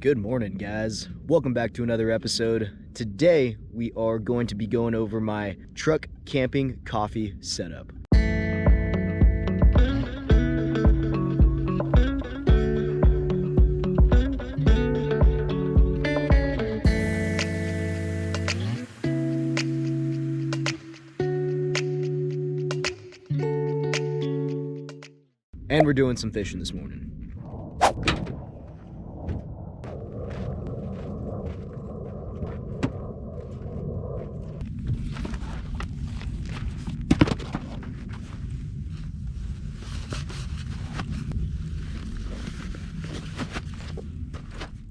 Good morning, guys. Welcome back to another episode. Today, we are going to be going over my truck camping coffee setup. And we're doing some fishing this morning.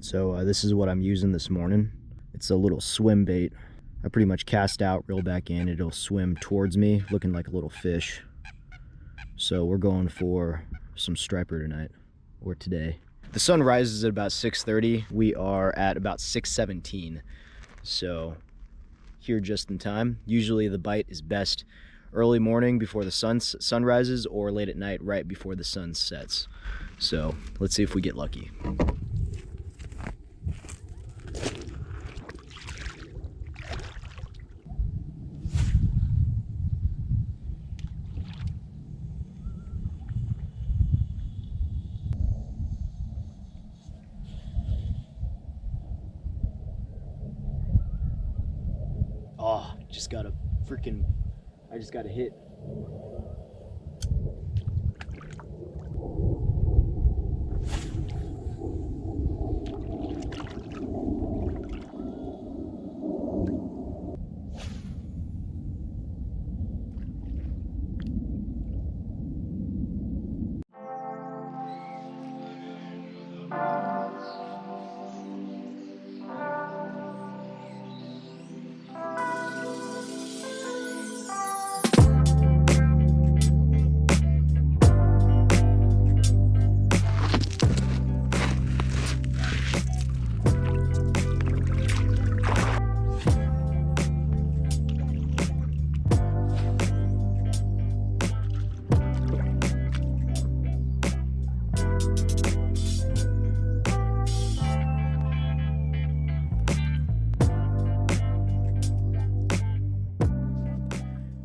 So this is what I'm using this morning. It's a little swim bait. I pretty much cast out, reel back in, it'll swim towards me looking like a little fish. So we're going for some striper tonight, or today. The sun rises at about 6:30. We are at about 6:17. So here just in time. Usually the bite is best early morning before the sun rises, or late at night right before the sun sets. So let's see if we get lucky. Oh, I just got a hit.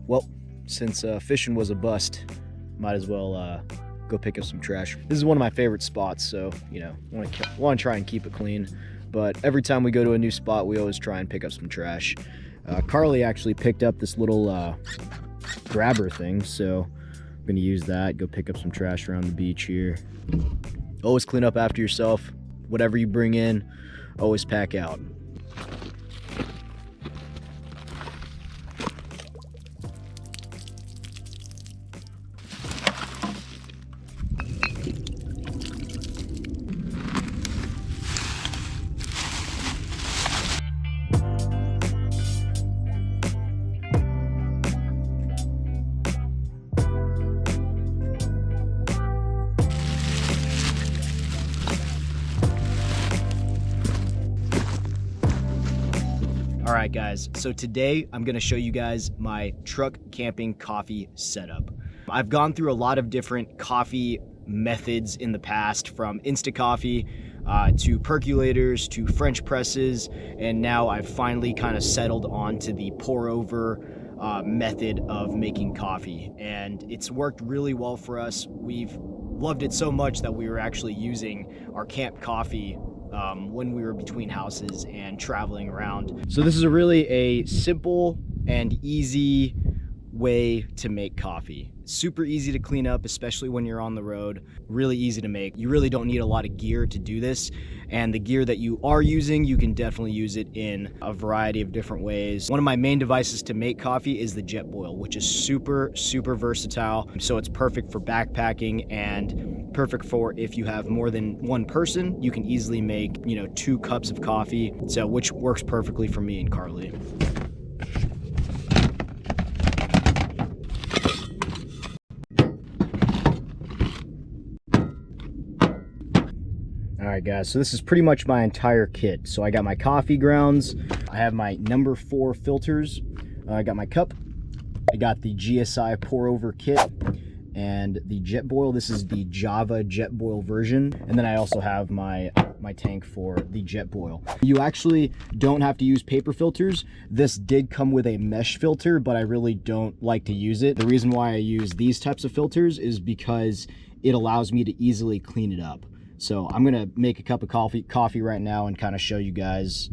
Well, since fishing was a bust, might as well go pick up some trash. This is one of my favorite spots, so you know, want to try and keep it clean. But every time we go to a new spot, we always try and pick up some trash. Carly actually picked up this little grabber thing, so I'm gonna use that. Go pick up some trash around the beach here. Always clean up after yourself. Whatever you bring in, always pack out. Alright guys, so today I'm going to show you guys my truck camping coffee setup. I've gone through a lot of different coffee methods in the past, from instant coffee to percolators to French presses, and now I've finally kind of settled onto the pour over method of making coffee, and it's worked really well for us. We've loved it so much that we were actually using our camp coffee when we were between houses and traveling around. So this is really a simple and easy way to make coffee. Super easy to clean up, especially when you're on the road. Really easy to make. You really don't need a lot of gear to do this, and the gear that you are using, you can definitely use it in a variety of different ways. One of my main devices to make coffee is the JetBoil, which is super versatile. So it's perfect for backpacking and perfect for if you have more than one person. You can easily make, 2 cups of coffee, so which works perfectly for me and Carly. Alright guys, so this is pretty much my entire kit. So I got my coffee grounds, I have my number 4 filters, I got my cup, I got the GSI pour over kit, and the JetBoil. This is the Java JetBoil version. And then I also have my my tank for the JetBoil. You actually don't have to use paper filters. This did come with a mesh filter, but I really don't like to use it. The reason why I use these types of filters is because it allows me to easily clean it up. So I'm gonna make a cup of coffee right now and kind of show you guys,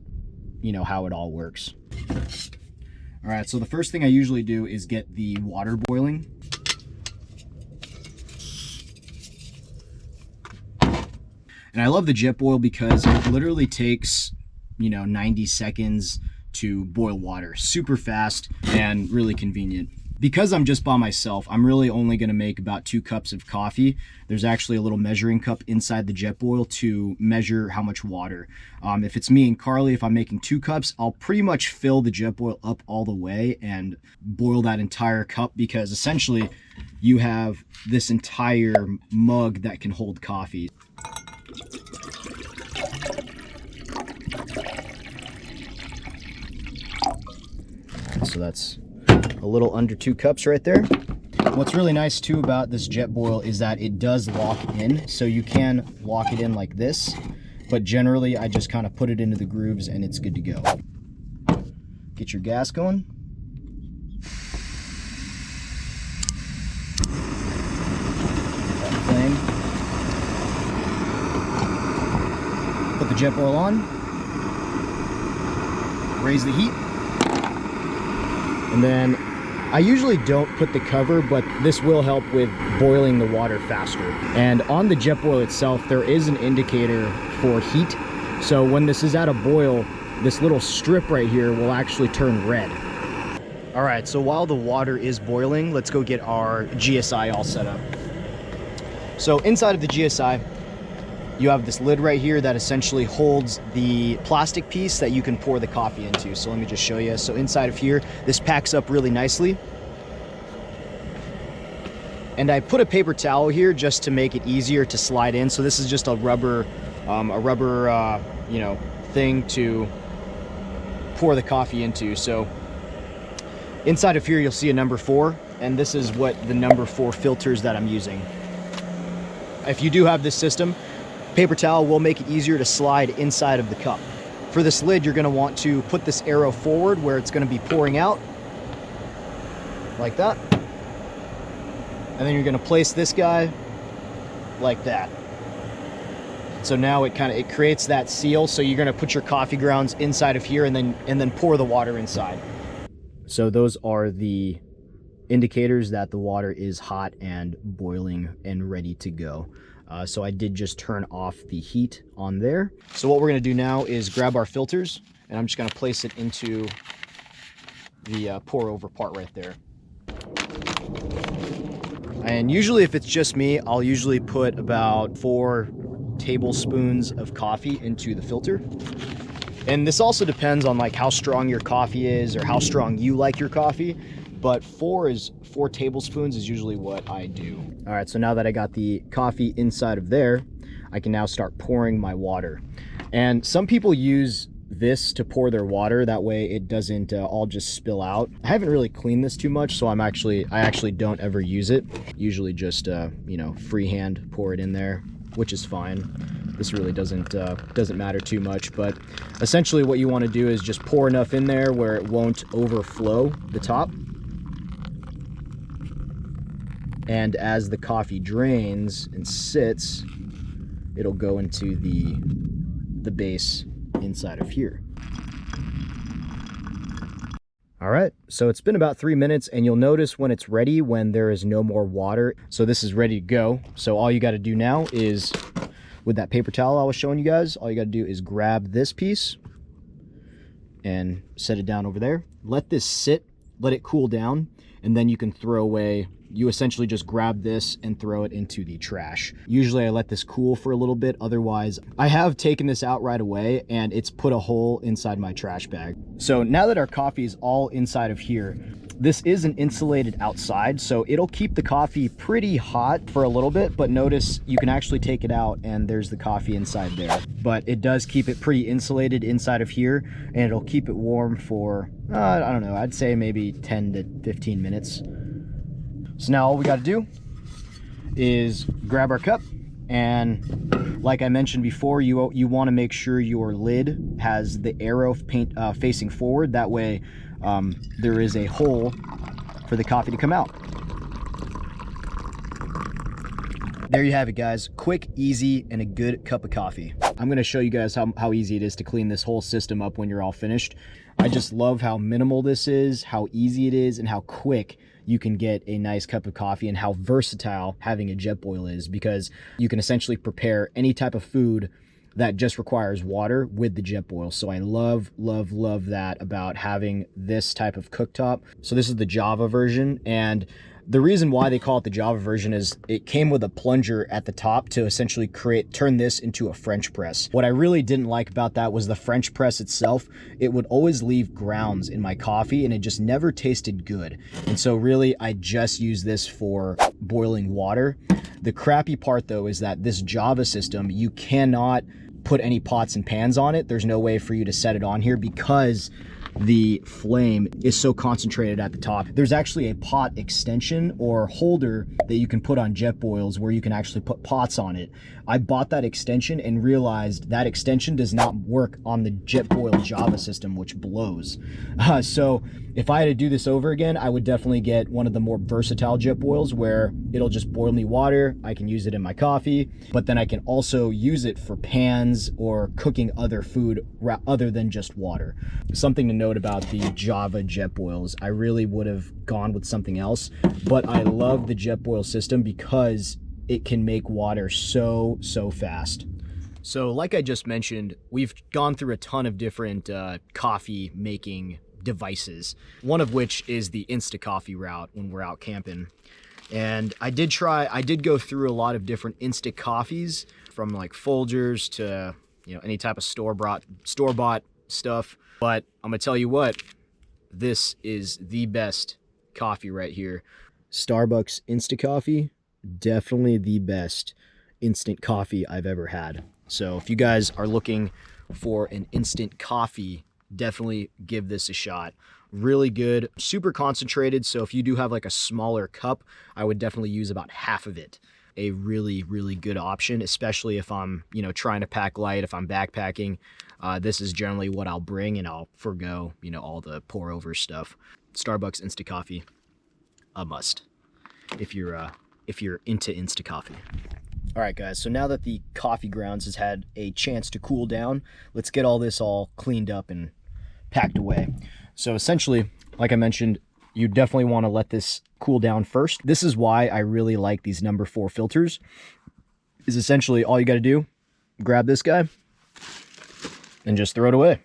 you know, how it all works. All right, so the first thing I usually do is get the water boiling. And I love the JetBoil because it literally takes, you know, 90 seconds to boil water. Super fast and really convenient. Because I'm just by myself, I'm really only gonna make about 2 cups of coffee. There's actually a little measuring cup inside the JetBoil to measure how much water. If it's me and Carly, if I'm making 2 cups, I'll pretty much fill the JetBoil up all the way and boil that entire cup, because essentially you have this entire mug that can hold coffee. So that's a little under 2 cups right there. What's really nice too about this JetBoil is that it does lock in, so you can lock it in like this, but generally I just kind of put it into the grooves and it's good to go. Get your gas going. That flame. Put the JetBoil on. Raise the heat. And then I usually don't put the cover, but this will help with boiling the water faster. And on the JetBoil itself, there is an indicator for heat. So when this is at a boil, this little strip right here will actually turn red. All right, so while the water is boiling, let's go get our GSI all set up. So inside of the GSI, you have this lid right here that essentially holds the plastic piece that you can pour the coffee into. So let me just show you. So inside of here, this packs up really nicely. And I put a paper towel here just to make it easier to slide in. So this is just a rubber you know, thing to pour the coffee into. So inside of here, you'll see a number 4, and this is what the number 4 filters that I'm using. If you do have this system, paper towel will make it easier to slide inside of the cup. For this lid, you're gonna want to put this arrow forward where it's gonna be pouring out, like that. And then you're gonna place this guy like that. So now it creates that seal, so you're gonna put your coffee grounds inside of here and then pour the water inside. So those are the indicators that the water is hot and boiling and ready to go. So I did just turn off the heat on there. So what we're gonna do now is grab our filters, and I'm just gonna place it into the pour over part right there. And usually if it's just me, I'll usually put about 4 tablespoons of coffee into the filter. And this also depends on like how strong your coffee is or how strong you like your coffee. But 4 tablespoons is usually what I do. All right, so now that I got the coffee inside of there, I can now start pouring my water. And some people use this to pour their water, that way it doesn't all just spill out. I haven't really cleaned this too much, so I actually don't ever use it. Usually just you know, freehand pour it in there, which is fine. This really doesn't matter too much, but essentially what you want to do is just pour enough in there where it won't overflow the top. And as the coffee drains and sits, it'll go into the base inside of here. All right, so it's been about 3 minutes, and you'll notice when it's ready, when there is no more water. So this is ready to go. So all you got to do now is, with that paper towel I was showing you guys, all you got to do is grab this piece and set it down over there. Let this sit, let it cool down, and then you can throw away. You essentially just grab this and throw it into the trash. Usually I let this cool for a little bit, otherwise I have taken this out right away and it's put a hole inside my trash bag. So now that our coffee is all inside of here, this isn't insulated outside, so it'll keep the coffee pretty hot for a little bit, but notice you can actually take it out and there's the coffee inside there. But it does keep it pretty insulated inside of here, and it'll keep it warm for, I don't know, I'd say maybe 10 to 15 minutes. So now all we got to do is grab our cup and Like I mentioned before, you want to make sure your lid has the arrow facing forward. That way there is a hole for the coffee to come out. There you have it, guys. Quick, easy, and a good cup of coffee. I'm going to show you guys how easy it is to clean this whole system up when you're all finished. I just love how minimal this is, how easy it is, and how quick you can get a nice cup of coffee, and how versatile having a JetBoil is, because you can essentially prepare any type of food that just requires water with the JetBoil. So I love that about having this type of cooktop. So this is the Java version, and the reason why they call it the Java version is it came with a plunger at the top to essentially turn this into a French press. What I really didn't like about that was the French press itself. It would always leave grounds in my coffee and it just never tasted good. And so really I just use this for boiling water. The crappy part though is that this Java system, you cannot put any pots and pans on it. There's no way for you to set it on here because the flame is so concentrated at the top. There's actually a pot extension or holder that you can put on JetBoils where you can actually put pots on it. I bought that extension and realized that extension does not work on the JetBoil Java system, which blows. So if I had to do this over again, I would definitely get one of the more versatile JetBoils where it'll just boil me water. I can use it in my coffee, but then I can also use it for pans or cooking other food other than just water. Something to note about the Java JetBoils, I really would have gone with something else, but I love the JetBoil system because it can make water so fast. So like I just mentioned, we've gone through a ton of different coffee making devices, one of which is the Insta Coffee route when we're out camping. And I did go through a lot of different instant coffees, from like Folgers to, you know, any type of store-bought stuff. But I'm gonna tell you what, this is the best coffee right here. Starbucks Insta Coffee, definitely the best instant coffee I've ever had. So if you guys are looking for an instant coffee, definitely give this a shot. Really good, super concentrated. So if you do have like a smaller cup, I would definitely use about half of it. A really good option, especially if I'm, you know, trying to pack light, if I'm backpacking. This is generally what I'll bring, and I'll forgo, you know, all the pour over stuff. Starbucks Insta Coffee, a must if you're into Insta Coffee. All right, guys, so now that the coffee grounds has had a chance to cool down, let's get all this all cleaned up and packed away. So essentially, like I mentioned, you definitely want to let this cool down first. This is why I really like these number 4 filters, is essentially all you got to do, grab this guy and just throw it away.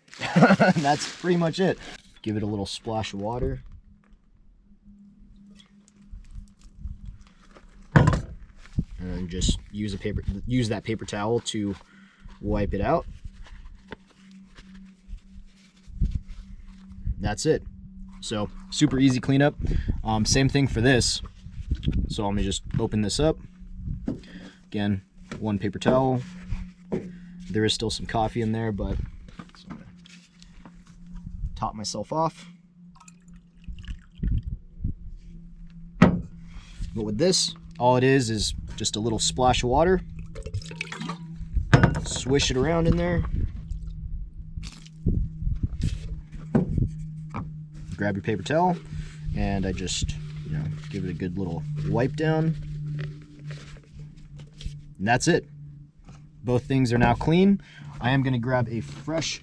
That's pretty much it. Give it a little splash of water. And just use that paper towel to wipe it out. That's it. So super easy cleanup. Same thing for this. So let me just open this up. Again, one paper towel. There is still some coffee in there, but so I'm gonna top myself off. But with this, all it is just a little splash of water. Swish it around in there. Grab your paper towel, and I just, you know, give it a good little wipe down. And that's it. Both things are now clean. I am going to grab a fresh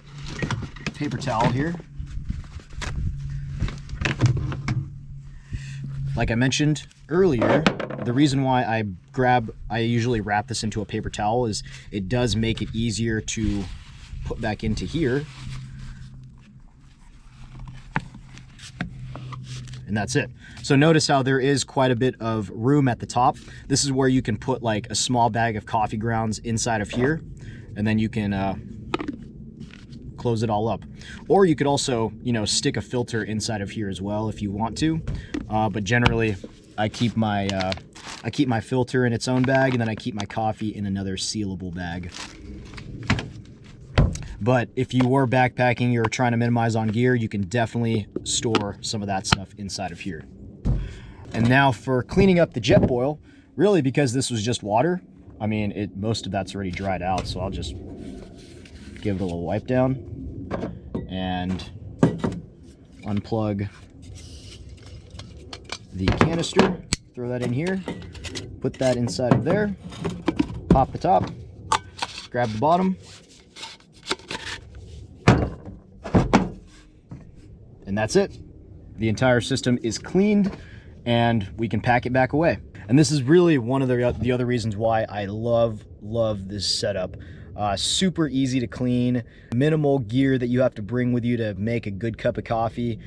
paper towel here. Like I mentioned earlier, the reason why I usually wrap this into a paper towel is it does make it easier to put back into here. And that's it. So notice how there is quite a bit of room at the top. This is where you can put like a small bag of coffee grounds inside of here, and then you can close it all up. Or you could also, you know, stick a filter inside of here as well if you want to. But generally, I keep my filter in its own bag, and then I keep my coffee in another sealable bag. But if you were backpacking, you're trying to minimize on gear, you can definitely store some of that stuff inside of here. And now for cleaning up the JetBoil, really because this was just water, I mean, most of that's already dried out, so I'll just give it a little wipe down and unplug the canister, throw that in here, put that inside of there, pop the top, grab the bottom, and that's it. The entire system is cleaned and we can pack it back away. And this is really one of the other reasons why I love this setup. Super easy to clean, minimal gear that you have to bring with you to make a good cup of coffee.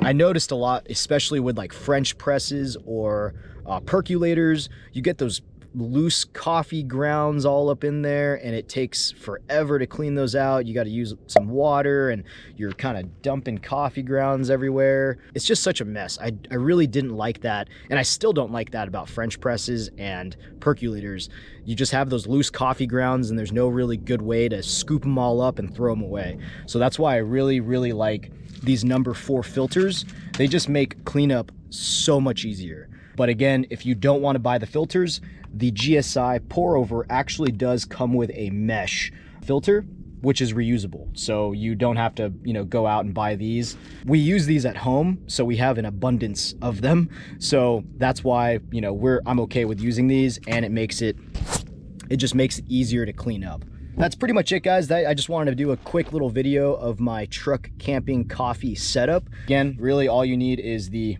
I noticed a lot, especially with like French presses or percolators, you get those loose coffee grounds all up in there and it takes forever to clean those out. You got to use some water and you're kind of dumping coffee grounds everywhere. It's just such a mess. I really didn't like that, and I still don't like that about French presses and percolators. You just have those loose coffee grounds and there's no really good way to scoop them all up and throw them away. So that's why I really like these number 4 filters. They just make cleanup so much easier. But again, if you don't want to buy the filters, the GSI pour over actually does come with a mesh filter, which is reusable. So you don't have to, go out and buy these. We use these at home, so we have an abundance of them. So that's why, I'm okay with using these, and it just makes it easier to clean up. That's pretty much it, guys. I just wanted to do a quick little video of my truck camping coffee setup. Again, really all you need is the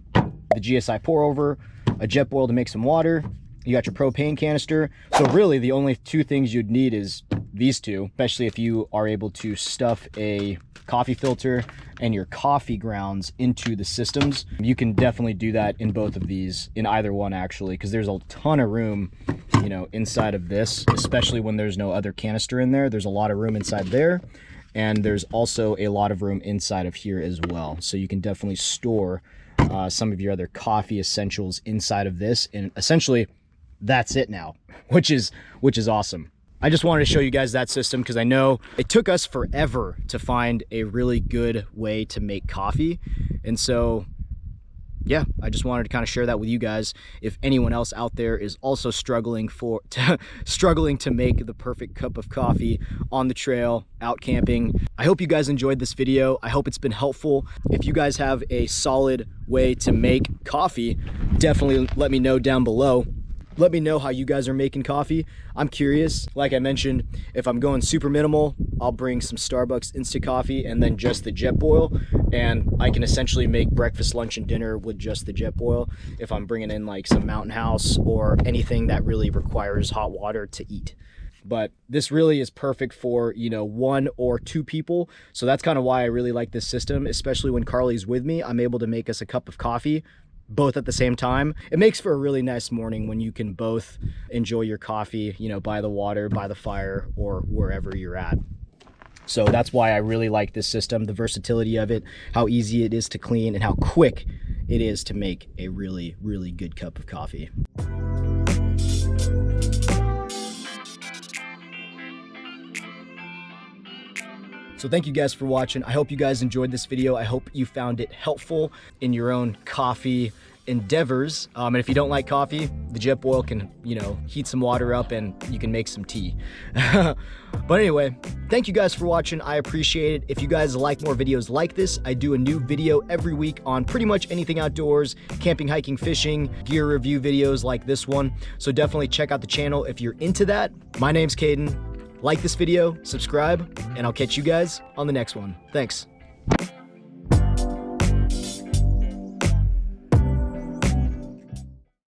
GSI pour over, a JetBoil to make some water. You got your propane canister. So really the only 2 things you'd need is these 2, especially if you are able to stuff a coffee filter and your coffee grounds into the systems. You can definitely do that in both of these, in either one actually, because there's a ton of room, inside of this, especially when there's no other canister in there. There's a lot of room inside there, and there's also a lot of room inside of here as well. So you can definitely store some of your other coffee essentials inside of this, and essentially that's it now, which is awesome. I just wanted to show you guys that system because I know it took us forever to find a really good way to make coffee. And so, yeah, I just wanted to kind of share that with you guys. If anyone else out there is also struggling to make the perfect cup of coffee on the trail, out camping, I hope you guys enjoyed this video. I hope it's been helpful. If you guys have a solid way to make coffee, definitely let me know down below. Let me know how you guys are making coffee. I'm curious. Like I mentioned, if I'm going super minimal, I'll bring some Starbucks instant coffee and then just the JetBoil, and I can essentially make breakfast, lunch, and dinner with just the JetBoil if I'm bringing in like some Mountain House or anything that really requires hot water to eat. But this really is perfect for, 1 or 2 people. So that's kind of why I really like this system, especially when Carly's with me. I'm able to make us a cup of coffee both at the same time. It makes for a really nice morning when you can both enjoy your coffee, by the water, by the fire, or wherever you're at. So that's why I really like this system, the versatility of it, how easy it is to clean, and how quick it is to make a really, really good cup of coffee. So thank you guys for watching. I hope you guys enjoyed this video. I hope you found it helpful in your own coffee endeavors. And if you don't like coffee, the JetBoil can, heat some water up and you can make some tea. But anyway, thank you guys for watching. I appreciate it. If you guys like more videos like this, I do a new video every week on pretty much anything outdoors, camping, hiking, fishing, gear review videos like this one. So definitely check out the channel if you're into that. My name's Kaden. Like this video, subscribe, and I'll catch you guys on the next one. Thanks.